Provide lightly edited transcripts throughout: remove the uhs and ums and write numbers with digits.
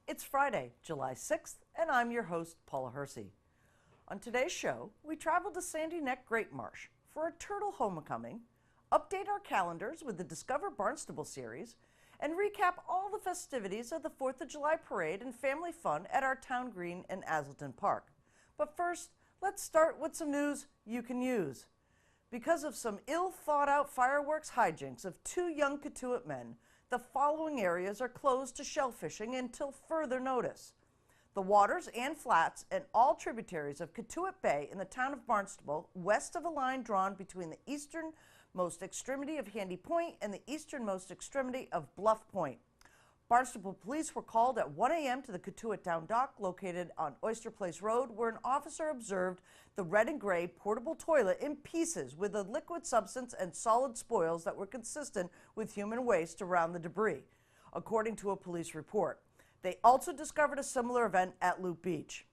It's Friday, July 6th, and I'm your host, Paula Hersey. On today's show, we travel to Sandy Neck Great Marsh for a turtle homecoming, update our calendars with the Discover Barnstable series, and recap all the festivities of the 4th of July parade and family fun at our town green in Azleton Park. But first, let's start with some news you can use. Because of some ill-thought-out fireworks hijinks of two young Cotuit men, the following areas are closed to shell fishing until further notice. The waters and flats and all tributaries of Cotuit Bay in the town of Barnstable, west of a line drawn between the easternmost extremity of Handy Point and the easternmost extremity of Bluff Point. Barnstable police were called at 1 a.m. to the Cotuit Down Dock located on Oyster Place Road, where an officer observed the red and gray portable toilet in pieces with a liquid substance and solid spoils that were consistent with human waste around the debris, according to a police report. They also discovered a similar event at Loop Beach.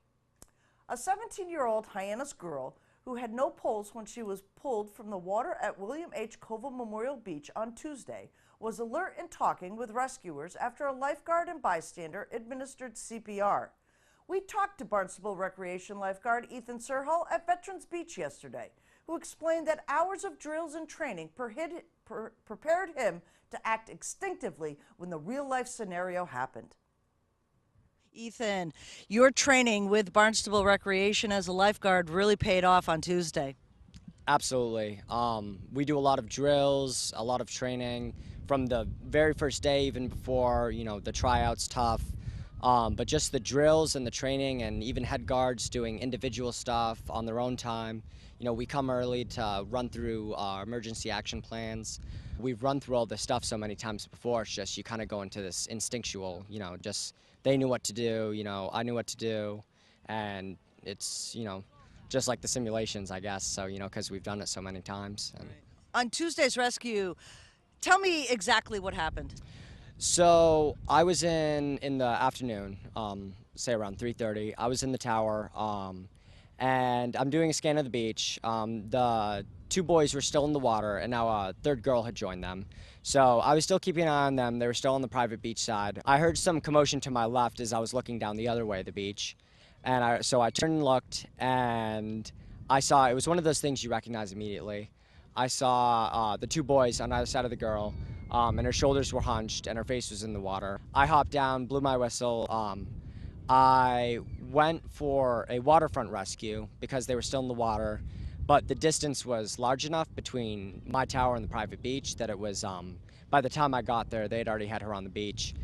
A 17-year-old Hyannis girl who had no pulse when she was pulled from the water at William H. Covell Memorial Beach on Tuesday was alert and talking with rescuers after a lifeguard and bystander administered CPR. We talked to Barnstable Recreation lifeguard Ethan Serhal at Veterans Beach yesterday, who explained that hours of drills and training prepared him to act instinctively when the real-life scenario happened. Ethan, your training with Barnstable Recreation as a lifeguard really paid off on Tuesday. Absolutely. We do a lot of drills, a lot of training from the very first day, even before, the tryouts tough. But just the drills and the training and even head guards doing individual stuff on their own time. We come early to run through our emergency action plans. We've run through all this stuff so many times before. It's just you kind of go into this instinctual, just they knew what to do, I knew what to do. And it's, just like the simulations, I guess. So, because we've done it so many times. And on Tuesday's rescue, tell me exactly what happened. So I was in the afternoon, say around 3:30. I was in the tower, and I'm doing a scan of the beach. The two boys were still in the water, and now a third girl had joined them. So I was still keeping an eye on them. They were still on the private beach side. I heard some commotion to my left as I was looking down the other way of the beach. And so I turned and looked, and I saw, it was one of those things you recognize immediately. I saw the two boys on either side of the girl, and her shoulders were hunched, and her face was in the water. I hopped down, blew my whistle. I went for a waterfront rescue because they were still in the water, but the distance was large enough between my tower and the private beach that it was, by the time I got there, they'd already had her on the beach.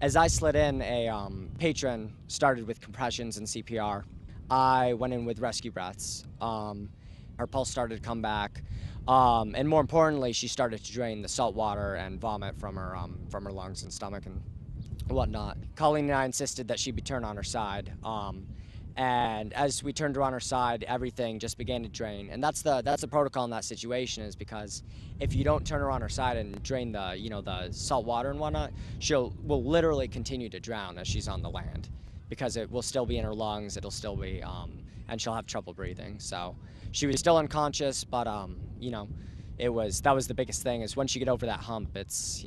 As I slid in, a patron started with compressions and CPR. I went in with rescue breaths. Her pulse started to come back, and more importantly, she started to drain the salt water and vomit from her lungs and stomach and whatnot. Colleen and I insisted that she be turned on her side, and as we turned her on her side, everything just began to drain. And that's the protocol in that situation, is because if you don't turn her on her side and drain the the salt water and whatnot, will literally continue to drown as she's on the land, because it will still be in her lungs. It'll still be and she'll have trouble breathing. So she was still unconscious, but that was the biggest thing, is once you get over that hump, it's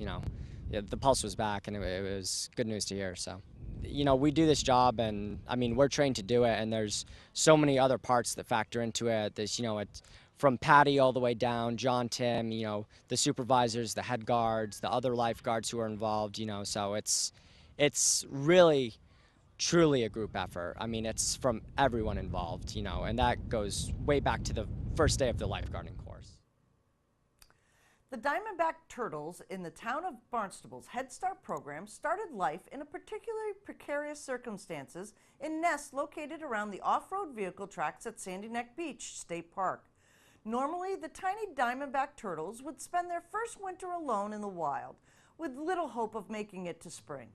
the pulse was back, and it was good news to hear. So we do this job, and I mean, we're trained to do it, and there's so many other parts that factor into it. There's it's from Patty all the way down, John, Tim, the supervisors, the head guards, the other lifeguards who are involved, so it's really truly a group effort. I mean, it's from everyone involved, and that goes way back to the first day of the lifeguarding course. The Diamondback turtles in the town of Barnstable's Head Start program started life in a particularly precarious circumstances in nests located around the off-road vehicle tracks at Sandy Neck Beach State Park. Normally, the tiny Diamondback turtles would spend their first winter alone in the wild, with little hope of making it to spring.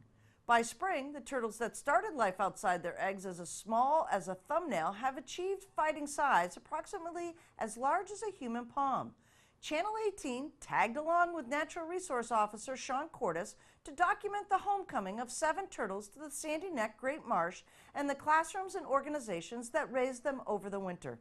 By spring, the turtles that started life outside their eggs as small as a thumbnail have achieved fighting size approximately as large as a human palm. Channel 18 tagged along with Natural Resource Officer Sean Cordes to document the homecoming of 7 turtles to the Sandy Neck Great Marsh and the classrooms and organizations that raised them over the winter.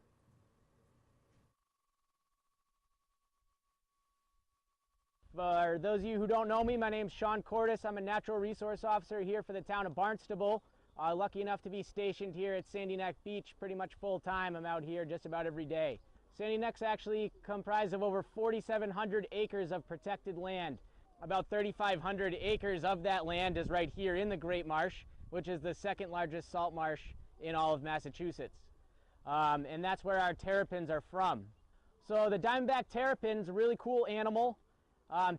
For those of you who don't know me, my name's Sean Cordes. I'm a natural resource officer here for the town of Barnstable. Lucky enough to be stationed here at Sandy Neck Beach pretty much full time. I'm out here just about every day. Sandy Neck's actually comprised of over 4,700 acres of protected land. About 3,500 acres of that land is right here in the Great Marsh, which is the second largest salt marsh in all of Massachusetts. And that's where our terrapins are from. So the diamondback terrapin's a really cool animal.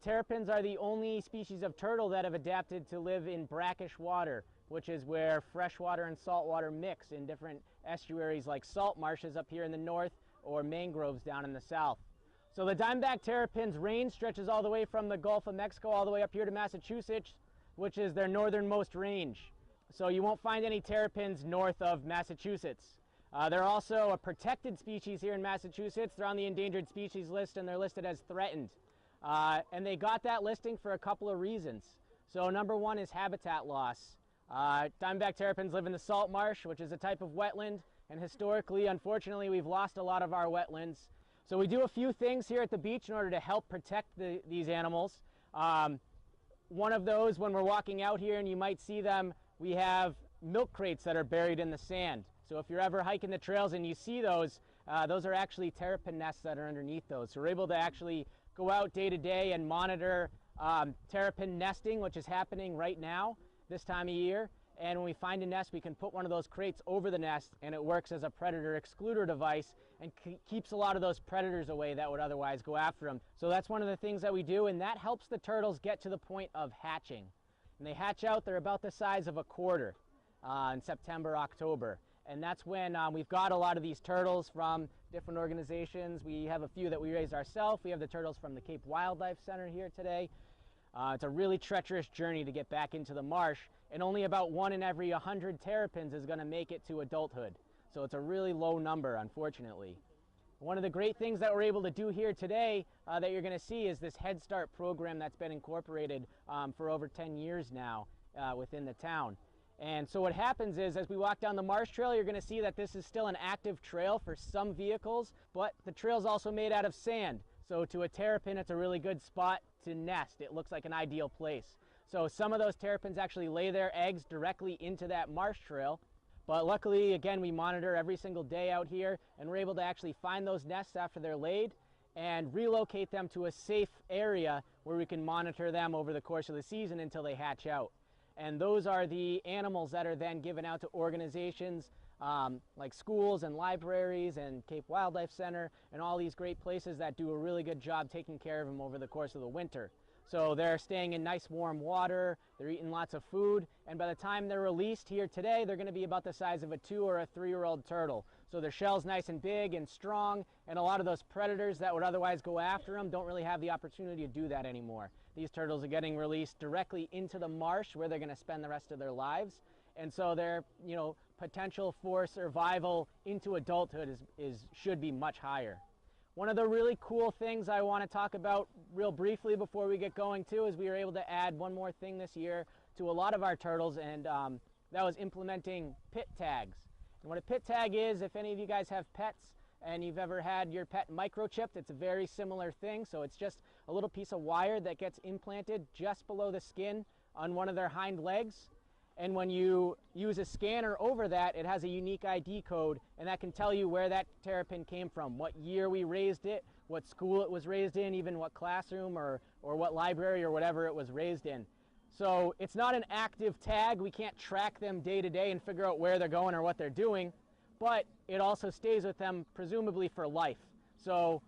Terrapins are the only species of turtle that have adapted to live in brackish water, which is where freshwater and saltwater mix in different estuaries like salt marshes up here in the north or mangroves down in the south. So the diamondback terrapin's range stretches all the way from the Gulf of Mexico all the way up here to Massachusetts, which is their northernmost range. So you won't find any terrapins north of Massachusetts. They're also a protected species here in Massachusetts. They're on the endangered species list and they're listed as threatened. And they got that listing for a couple of reasons. So number one is habitat loss. Diamondback terrapins live in the salt marsh, which is a type of wetland, and historically, unfortunately, we've lost a lot of our wetlands. So we do a few things here at the beach in order to help protect these animals. One of those, when we're walking out here and you might see them, we have milk crates that are buried in the sand. So if you're ever hiking the trails and you see those are actually terrapin nests that are underneath those. So we're able to actually go out day to day and monitor terrapin nesting, which is happening right now, this time of year. And when we find a nest, we can put one of those crates over the nest and it works as a predator excluder device and keeps a lot of those predators away that would otherwise go after them. So that's one of the things that we do, and that helps the turtles get to the point of hatching. And they hatch out, they're about the size of a quarter in September, October. And that's when we've got a lot of these turtles from different organizations. We have a few that we raised ourselves. We have the turtles from the Cape Wildlife Center here today. It's a really treacherous journey to get back into the marsh, and only about 1 in every 100 terrapins is going to make it to adulthood. So it's a really low number, unfortunately. One of the great things that we're able to do here today that you're going to see is this Head Start program that's been incorporated for over 10 years now within the town. And so what happens is, as we walk down the marsh trail, you're going to see that this is still an active trail for some vehicles, but the trail's also made out of sand. So to a terrapin, it's a really good spot to nest. It looks like an ideal place. So some of those terrapins actually lay their eggs directly into that marsh trail. But luckily, again, we monitor every single day out here, and we're able to actually find those nests after they're laid and relocate them to a safe area where we can monitor them over the course of the season until they hatch out. And those are the animals that are then given out to organizations like schools and libraries and Cape Wildlife Center and all these great places that do a really good job taking care of them over the course of the winter. So they're staying in nice warm water, they're eating lots of food, and by the time they're released here today, they're going to be about the size of a 2 or a 3-year-old turtle. So their shell's nice and big and strong, and a lot of those predators that would otherwise go after them don't really have the opportunity to do that anymore. These turtles are getting released directly into the marsh where they're going to spend the rest of their lives, and so their potential for survival into adulthood should be much higher. One of the really cool things I want to talk about real briefly before we get going too is we were able to add one more thing this year to a lot of our turtles, and that was implementing pit tags. And what a pit tag is, if any of you guys have pets and you've ever had your pet microchipped, it's a very similar thing. So it's just a little piece of wire that gets implanted just below the skin on one of their hind legs. And when you use a scanner over that, it has a unique ID code, and that can tell you where that terrapin came from, what year we raised it, what school it was raised in, even what classroom or what library or whatever it was raised in. So it's not an active tag. We can't track them day to day and figure out where they're going or what they're doing, but it also stays with them presumably for life. So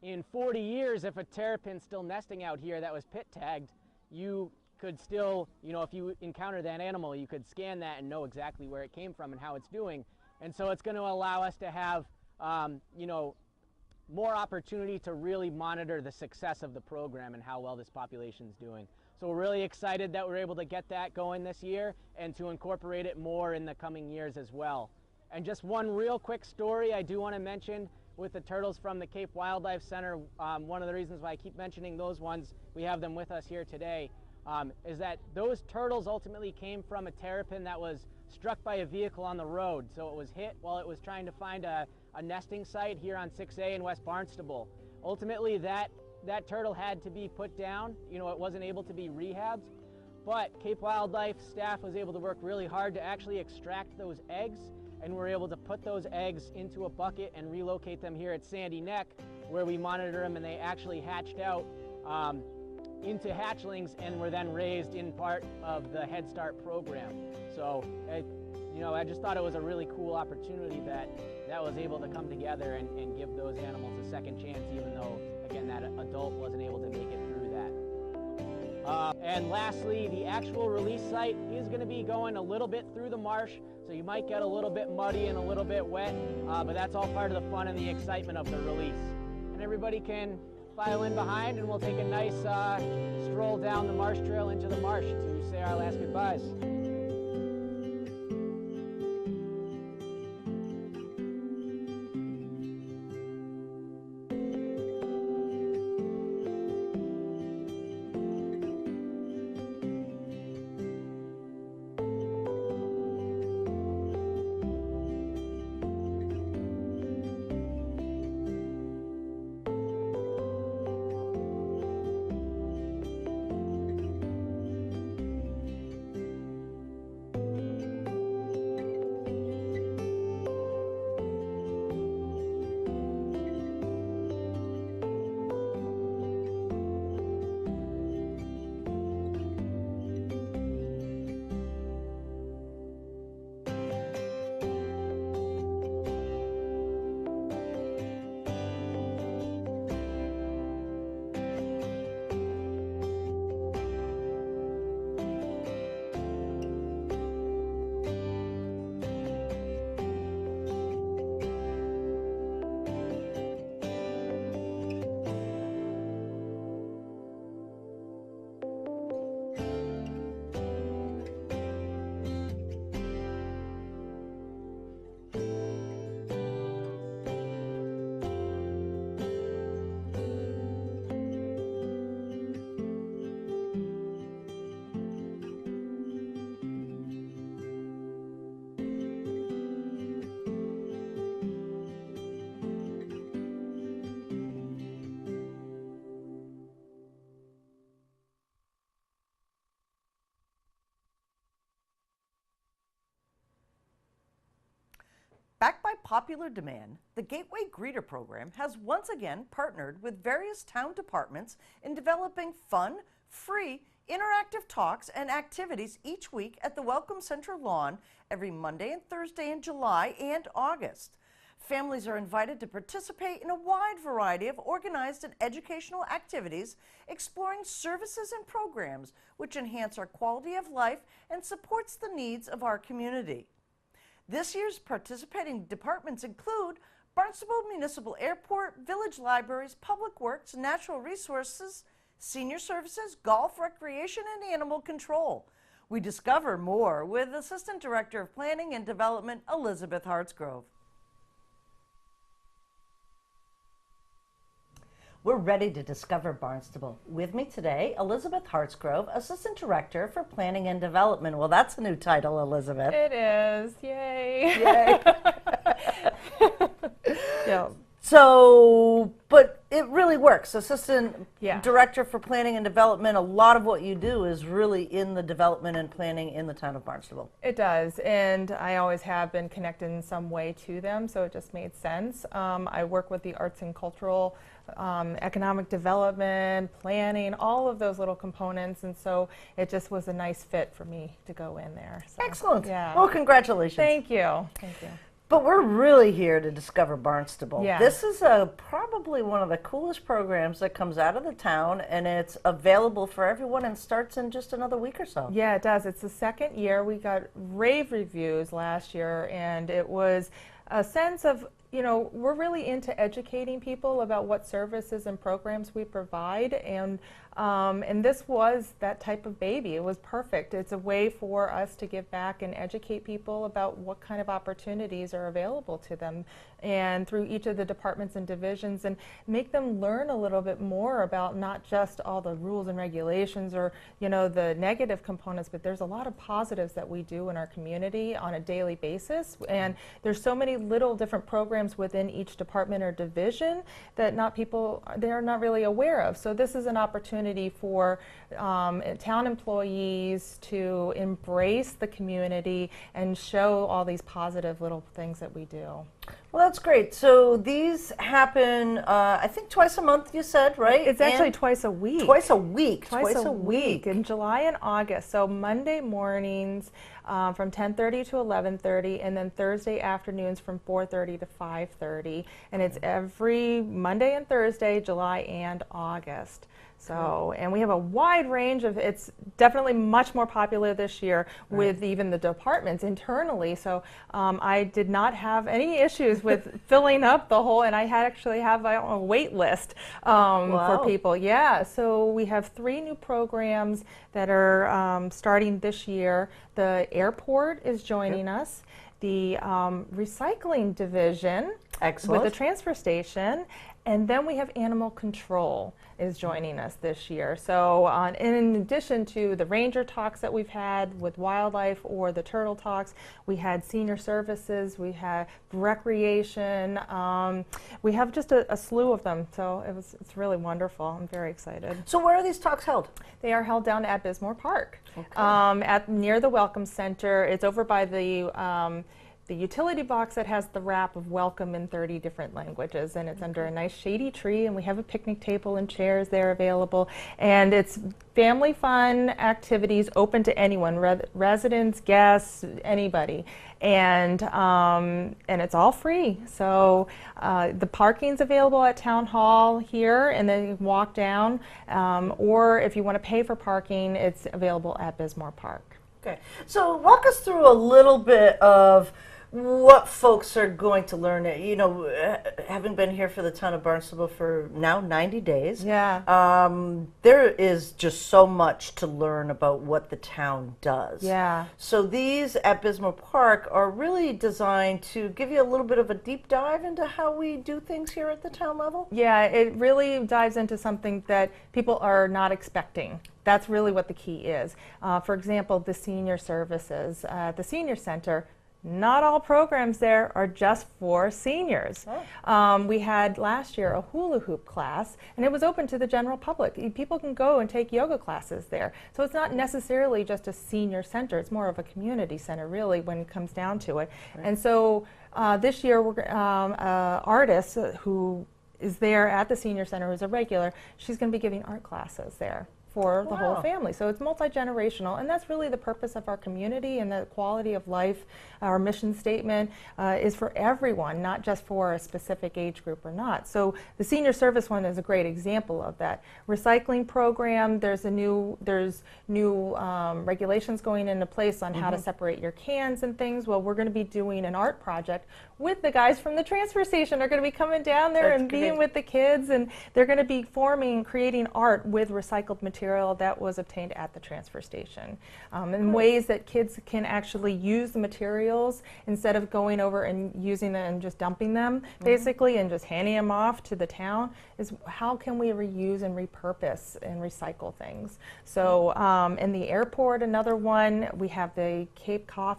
in 40 years, if a terrapin's still nesting out here that was pit tagged, you could still, if you encounter that animal, you could scan that and know exactly where it came from and how it's doing. And so it's going to allow us to have, more opportunity to really monitor the success of the program and how well this population is doing. So we're really excited that we're able to get that going this year and to incorporate it more in the coming years as well. And just one real quick story I do want to mention with the turtles from the Cape Wildlife Center. One of the reasons why I keep mentioning those ones, we have them with us here today, is that those turtles ultimately came from a terrapin that was struck by a vehicle on the road. So it was hit while it was trying to find a nesting site here on 6A in West Barnstable. Ultimately, that that turtle had to be put down. You know, it wasn't able to be rehabbed, but Cape Wildlife staff was able to work really hard to actually extract those eggs, and we're able to put those eggs into a bucket and relocate them here at Sandy Neck, where we monitor them, and they actually hatched out into hatchlings and were then raised in part of the Head Start program. So, you know, I just thought it was a really cool opportunity that was able to come together and give those animals a second chance, even though, again, that adult wasn't able to make it through that. And lastly, the actual release site is going to be going a little bit through the marsh, so you might get a little bit muddy and a little bit wet, but that's all part of the fun and the excitement of the release. And everybody can file in behind, and we'll take a nice stroll down the marsh trail into the marsh to say our last goodbyes. Backed by popular demand, the Gateway Greeter program has once again partnered with various town departments in developing fun, free, interactive talks and activities each week at the Welcome Center lawn every Monday and Thursday in July and August. Families are invited to participate in a wide variety of organized and educational activities, exploring services and programs which enhance our quality of life and supports the needs of our community. This year's participating departments include Barnstable Municipal Airport, Village Libraries, Public Works, Natural Resources, Senior Services, Golf, Recreation, and Animal Control. We discover more with Assistant Director of Planning and Development, Elizabeth Hartsgrove. We're ready to discover Barnstable. With me today, Elizabeth Hartsgrove, Assistant Director for Planning and Development. Well, that's a new title, Elizabeth. It is. Yay. Yay. Yeah. So, but it really works. Assistant Yeah. Director for Planning and Development, a lot of what you do is really in the development and planning in the town of Barnstable. It does, and I always have been connected in some way to them, so it just made sense. I work with the arts and cultural, economic development, planning, all of those little components, and so it just was a nice fit for me to go in there. So, Excellent. Yeah. Well, congratulations. Thank you. Thank you. But we're really here to discover Barnstable. Yeah. This is probably one of the coolest programs that comes out of the town, and it's available for everyone and starts in just another week or so. Yeah, it does. It's the second year. We got rave reviews last year, and it was a sense of, you know, we're really into educating people about what services and programs we provide, and And this was that type of baby. It was perfect. It's a way for us to give back and educate people about what kind of opportunities are available to them, and through each of the departments and divisions, and make them learn a little bit more about not just all the rules and regulations or, you know, the negative components, but there's a lot of positives that we do in our community on a daily basis. And there's so many little different programs within each department or division that they're not really aware of. So this is an opportunity for town employees to embrace the community and show all these positive little things that we do. Well, that's great. So these happen, I think twice a month, you said, right? It's actually twice a week. Twice a week. Twice a week in July and August. So Monday mornings from 10:30 to 11:30, and then Thursday afternoons from 4:30 to 5:30. And it's every Monday and Thursday, July and August. So, and we have a wide range of, it's definitely much more popular this year with even the departments internally. So I did not have any issues with filling up the whole, and I actually have a wait list for people. Yeah, so we have 3 new programs that are starting this year. The airport is joining us. The recycling division with the transfer station, and then we have animal control is joining us this year. So in addition to the ranger talks that we've had with wildlife or the turtle talks, we had senior services, we had recreation, we have just a slew of them. So it's really wonderful. I'm very excited. So where are these talks held? They are held down at Bismore Park, near the Welcome Center. It's over by the utility box that has the wrap of welcome in 30 different languages, and it's under a nice shady tree, and we have a picnic table and chairs there available, and it's family fun activities open to anyone, residents, guests, anybody, and it's all free. So the parking's available at Town Hall here, and then you can walk down, or if you want to pay for parking, it's available at Bismore Park. Okay, so walk us through a little bit of what folks are going to learn. You know, having been here for the town of Barnstable for now 90 days, there is just so much to learn about what the town does. Yeah. So these at Bismore Park are really designed to give you a little bit of a deep dive into how we do things here at the town level? Yeah, it really dives into something that people are not expecting. That's really what the key is. For example, the senior services. The senior center, not all programs there are just for seniors. We had last year a hula hoop class, and it was open to the general public. People can go and take yoga classes there. So it's not necessarily just a senior center, it's more of a community center really when it comes down to it. And so this year, we're artist who is there at the senior center, who's a regular, she's going to be giving art classes there for the whole family. So it's multi-generational, and that's really the purpose of our community, and the quality of life. Our mission statement is for everyone, not just for a specific age group or not. So the senior service one is a great example of that. Recycling program, there's new regulations going into place on how to separate your cans and things. Well, we're going to be doing an art project with the guys from the transfer station. They're going to be coming down there and being with the kids, and they're going to be creating art with recycled material that was obtained at the transfer station, in ways that kids can actually use the materials instead of going over and using them and just dumping them, basically, and just handing them off to the town. Is how can we reuse and repurpose and recycle things? So in the airport, another one, we have the Cape Cod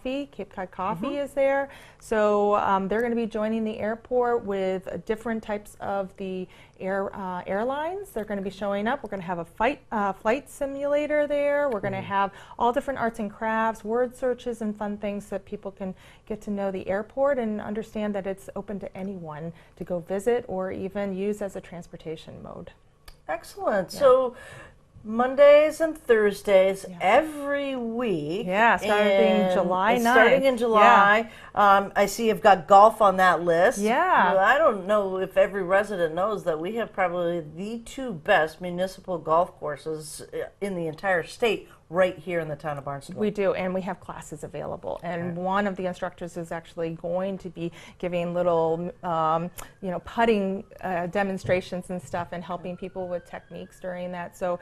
Coffee is there. So they're going to be joining the airport with different types of the airlines. They're going to be showing up. We're going to have a flight simulator there. We're going to have all different arts and crafts, word searches, and fun things so that people can get to know the airport and understand that it's open to anyone to go visit or even use as a transportation mode. Excellent. So Mondays and Thursdays every week. Yeah, starting July 9th. Starting in July. I see you've got golf on that list. Yeah. Well, I don't know if every resident knows that we have probably the 2 best municipal golf courses in the entire state right here in the town of Barnstable. We do, and we have classes available. And one of the instructors is actually going to be giving little, putting demonstrations and stuff, and helping people with techniques during that. So,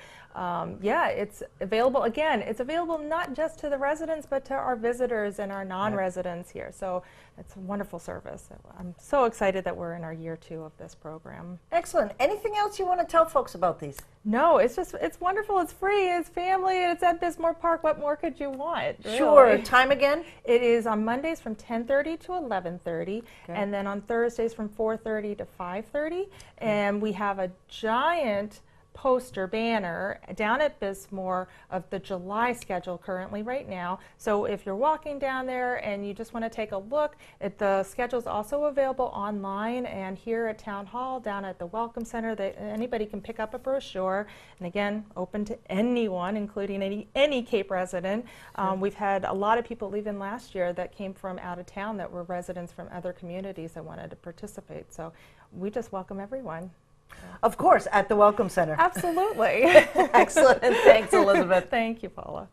yeah, it's available. Again, it's available not just to the residents, but to our visitors and our non-residents here. So it's a wonderful service. I'm so excited that we're in our year 2 of this program. Excellent. Anything else you want to tell folks about these? No, it's wonderful. It's free. It's family. It's at Bismarck Park. What more could you want? Really? Sure. Time again? It is on Mondays from 10:30 to 11:30, and then on Thursdays from 4:30 to 5:30. And we have a giant poster banner down at Bismore of the July schedule currently right now. So if you're walking down there and you just want to take a look, the schedule is also available online and here at Town Hall, down at the Welcome Center. Anybody can pick up a brochure, and again, open to anyone, including any Cape resident. We've had a lot of people even last year that came from out of town that were residents from other communities that wanted to participate. So we just welcome everyone. Of course, at the Welcome Center. Absolutely. Excellent. Thanks, Elizabeth. Thank you, Paula.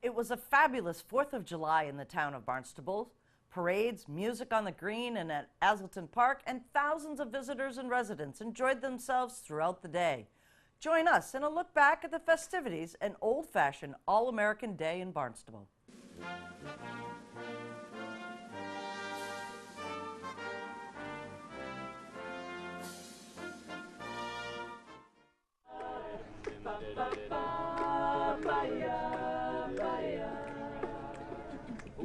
It was a fabulous 4th of July in the town of Barnstable. Parades, music on the green and at Asleton Park, and thousands of visitors and residents enjoyed themselves throughout the day. Join us in a look back at the festivities and old-fashioned All-American Day in Barnstable.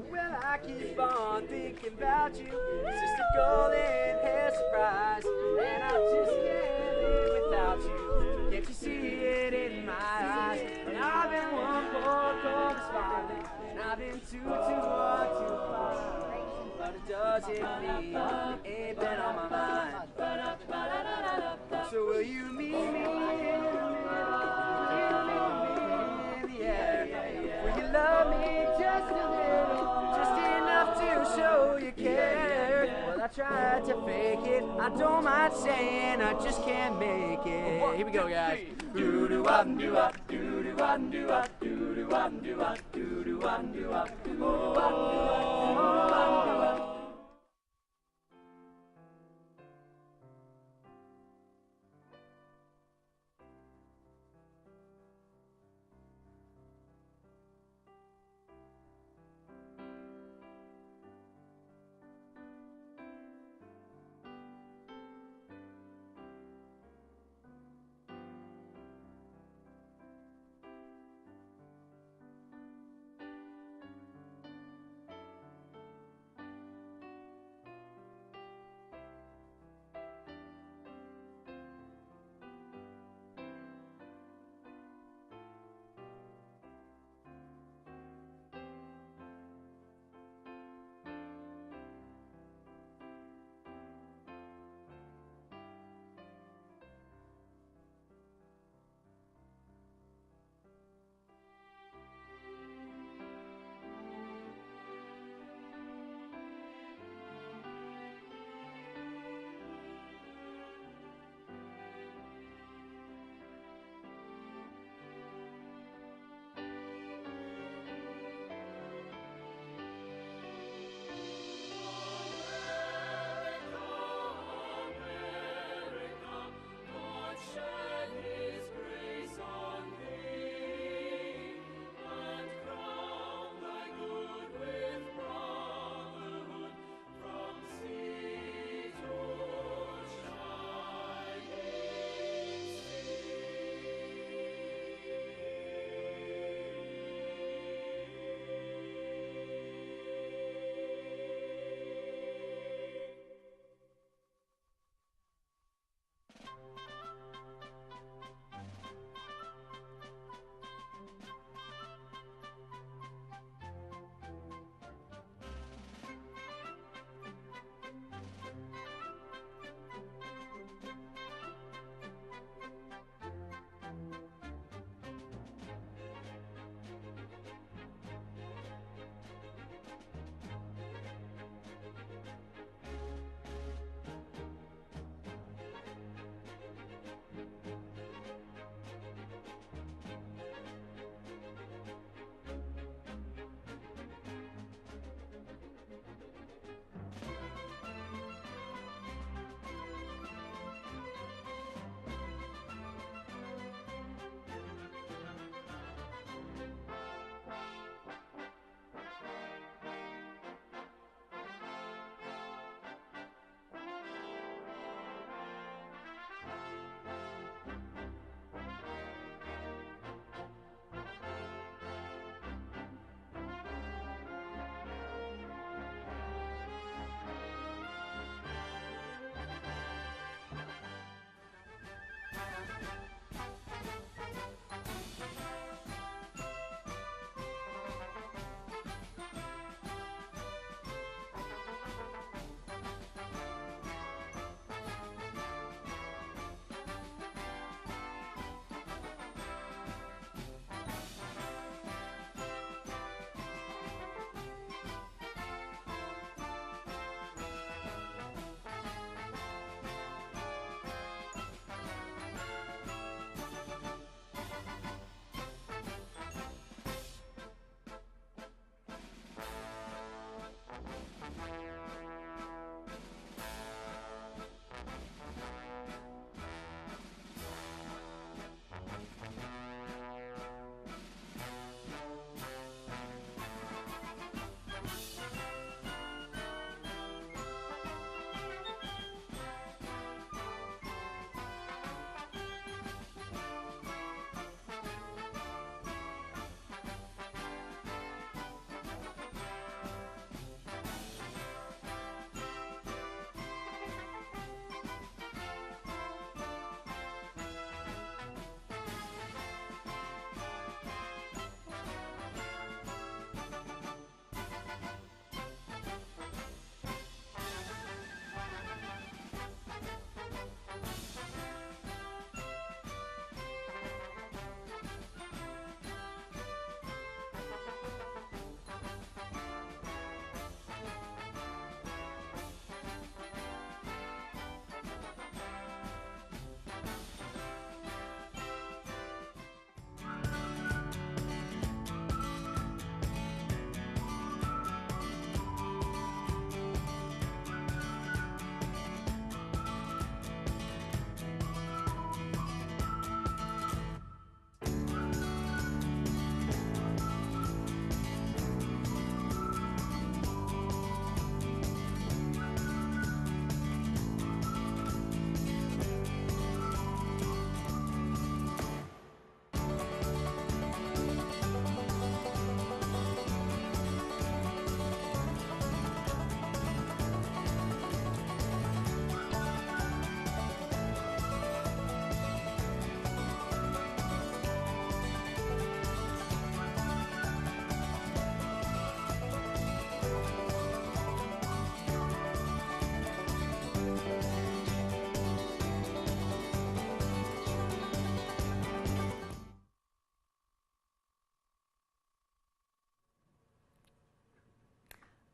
Well, I keep on thinking about you. It's just a golden hair surprise, and I just can't live without you. Can't you see it in my eyes? And I've been 1, 4, cold as 5, and I've been 2, 2, 1, 2, 5. But it doesn't mean it ain't been on my mind. So will you meet me in the middle? Will you love me just a little, just enough to show you care? Well, I tried to fake it, I don't mind saying I just can't make it. Here we go, guys. Doo-doo-wop-doo-wop, doo-doo-wop-doo-wop, doo-doo-wop-doo-wop, doo-doo-wop-doo-wop, doo-doo-wop-doo-wop.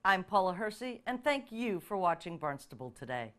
I'm Paula Hersey, and thank you for watching Barnstable Today.